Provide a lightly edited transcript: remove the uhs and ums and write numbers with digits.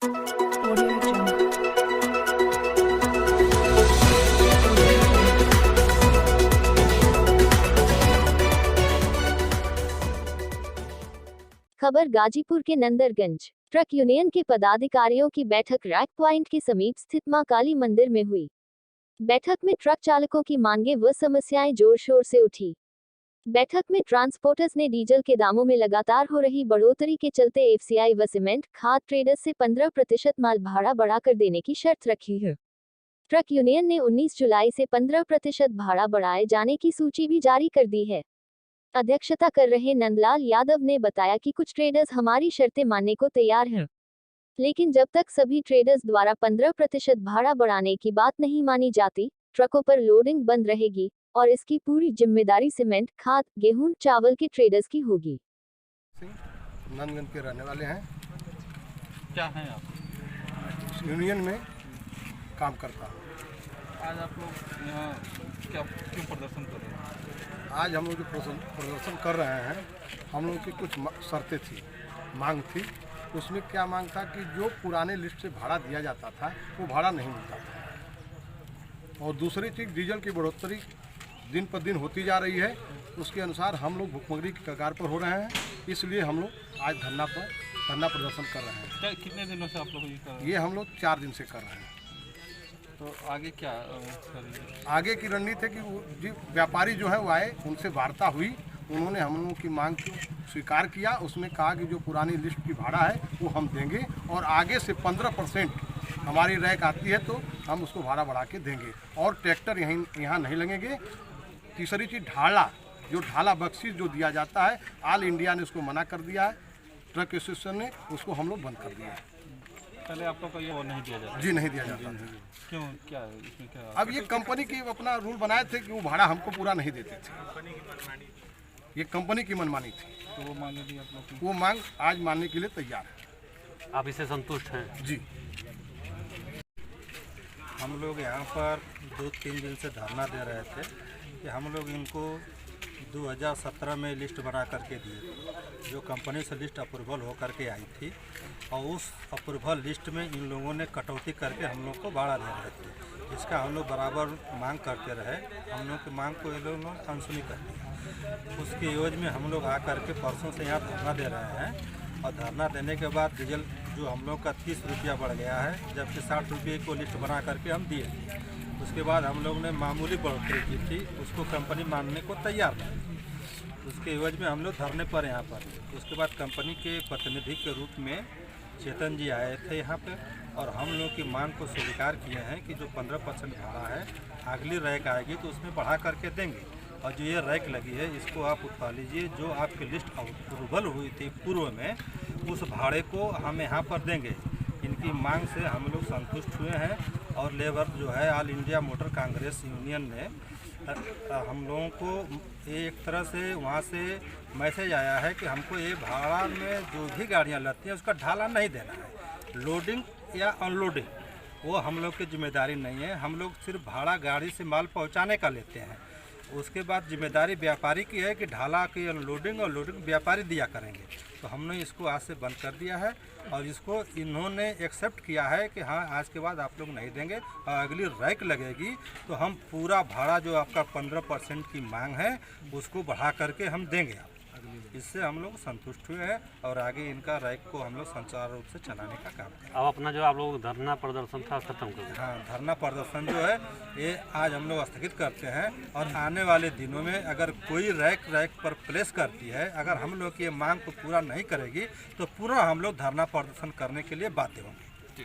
Audio Jungle. खबर गाजीपुर के नंदरगंज truck union के पदाधिकारियों की बैठक रैक प्वाइंट के समीप स्थित मां काली मंदिर में हुई। बैठक में ट्रक चालकों की मांगे व समस्याएं जोर शोर से उठी। बैठक में ट्रांसपोर्टर्स ने डीजल के दामों में लगातार हो रही बढ़ोतरी के चलते एफसीआई व सीमेंट खाद ट्रेडर्स से 15% माल भाड़ा बढ़ाकर देने की शर्त रखी है। ट्रक यूनियन ने 19 जुलाई से 15% भाड़ा बढ़ाए जाने की सूची भी जारी कर दी है। अध्यक्षता कर रहे नंदलाल यादव ने बताया कि कुछ ट्रेडर्स हमारी शर्तें मानने को तैयार हैं, लेकिन जब तक सभी ट्रेडर्स द्वारा 15% भाड़ा बढ़ाने की बात नहीं मानी जाती, ट्रकों पर लोडिंग बंद रहेगी और इसकी पूरी जिम्मेदारी सीमेंट, खाद, गेहूं, चावल के ट्रेडर्स की होगी। नंदगंज के रहने वाले हैं। क्या हैं आप? यूनियन में काम करता हूँ। आज आप लोग यहाँ क्या क्यों प्रदर्शन कर रहे हैं? आज हम लोग जो प्रदर्शन कर रहे हैं, हम लोग की कुछ शर्तें थी, मांग थी। उसमें क्या मांग था कि जो पुराने लिस्ट से भाड़ा दिया जाता था वो भाड़ा नहीं मिलता था, और दूसरी चीज़ डीजल की बढ़ोतरी दिन पर दिन होती जा रही है। उसके अनुसार हम लोग भुखमरी की कगार पर हो रहे हैं, इसलिए हम लोग आज धरना प्रदर्शन कर रहे हैं। क्या कितने दिनों से आप लोग ये कर रहे हैं? ये हम लोग 4 दिन से कर रहे हैं। तो आगे क्या करेंगे? आगे की रणनीति है कि वो जो व्यापारी जो है वो आए, उनसे वार्ता हुई, उन्होंने हम लोगों की मांग को स्वीकार किया। उसमें कहा कि जो पुरानी लिस्ट की भाड़ा है वो हम देंगे, और आगे से 15% हमारी रैक आती है तो हम उसको भाड़ा बढ़ा के देंगे, और ट्रैक्टर यहाँ नहीं लगेंगे। तीसरी चीज़ ढाला बख्शीश जो दिया जाता है, ऑल इंडिया ने उसको मना कर दिया है, ट्रक एसोसिएशन ने उसको हम लोग बंद कर दिया है। पहले आप लोग का ये वो नहीं दिया जाता? जी नहीं दिया जाता था। क्यों, क्या है इसमें? क्या अब ये कंपनी की अपना रूल बनाए थे कि वो भाड़ा हमको पूरा नहीं देते थे। ये कंपनी की मनमानी थी। तो वो मांगे भी आप लोग की? वो मांग आज मानने के लिए तैयार है। आप इससे संतुष्ट हैं? जी। हम लोग यहाँ पर 2-3 दिन से धरना दे रहे थे कि हम लोग इनको 2017 में लिस्ट बना करके दिए, जो कंपनी से लिस्ट अप्रूवल हो करके आई थी, और उस अप्रूवल लिस्ट में इन लोगों ने कटौती करके हम लोग को भाड़ा दे रहे थे। इसका हम लोग बराबर मांग करते रहे, हम लोग की मांग को ये लोग अनसुनी कर दिया। उसके एवज में हम लोग आकर के परसों से यहाँ धरना दे रहे हैं, और धरना देने के बाद डीजल जो हम लोग का 30 रुपया बढ़ गया है, जबकि 60 रुपये को लिस्ट बना करके हम दिए। उसके बाद हम लोग ने मामूली बढ़ोतरी की थी, उसको कंपनी मानने को तैयार नहीं। उसके एवज में हम लोग धरने पर यहाँ पर। उसके बाद कंपनी के प्रतिनिधि के रूप में चेतन जी आए थे यहाँ पे, और हम लोग की मांग को स्वीकार किए हैं कि जो 15% भाड़ा है, अगली रैक आएगी तो उसमें बढ़ा करके देंगे, और जो ये रैक लगी है इसको आप उठा लीजिए। जो आपकी लिस्ट अप्रूवल हुई थी पूर्व में, उस भाड़े को हम यहाँ पर देंगे। इनकी मांग से हम लोग संतुष्ट हुए हैं, और लेबर जो है all India motor Congress union ने हम लोगों को एक तरह से वहाँ से मैसेज आया है कि हमको ये भाड़ा में जो भी गाड़ियाँ लगती हैं उसका ढाला नहीं देना है। लोडिंग या अनलोडिंग वो हम लोग की जिम्मेदारी नहीं है। हम लोग सिर्फ भाड़ा गाड़ी से माल पहुँचाने का लेते हैं। उसके बाद जिम्मेदारी व्यापारी की है कि ढाला की अनलोडिंग और लोडिंग व्यापारी दिया करेंगे। तो हमने इसको आज से बंद कर दिया है, और इसको इन्होंने एक्सेप्ट किया है कि हाँ, आज के बाद आप लोग नहीं देंगे, और अगली रैक लगेगी तो हम पूरा भाड़ा जो आपका 15% की मांग है उसको बढ़ा करके हम देंगे। इससे हम लोग संतुष्ट हुए हैं, और आगे इनका रैक को हम लोग सुचारू रूप से चलाने का काम करें। अब अपना जो आप लोग धरना प्रदर्शन था खत्म कर दिया? हाँ, धरना प्रदर्शन जो है ये आज हम लोग स्थगित करते हैं, और आने वाले दिनों में अगर कोई रैक पर प्लेस करती है, अगर हम लोग की मांग को पूरा नहीं करेगी तो पूरा हम लोग धरना प्रदर्शन करने के लिए बाध्य होंगे।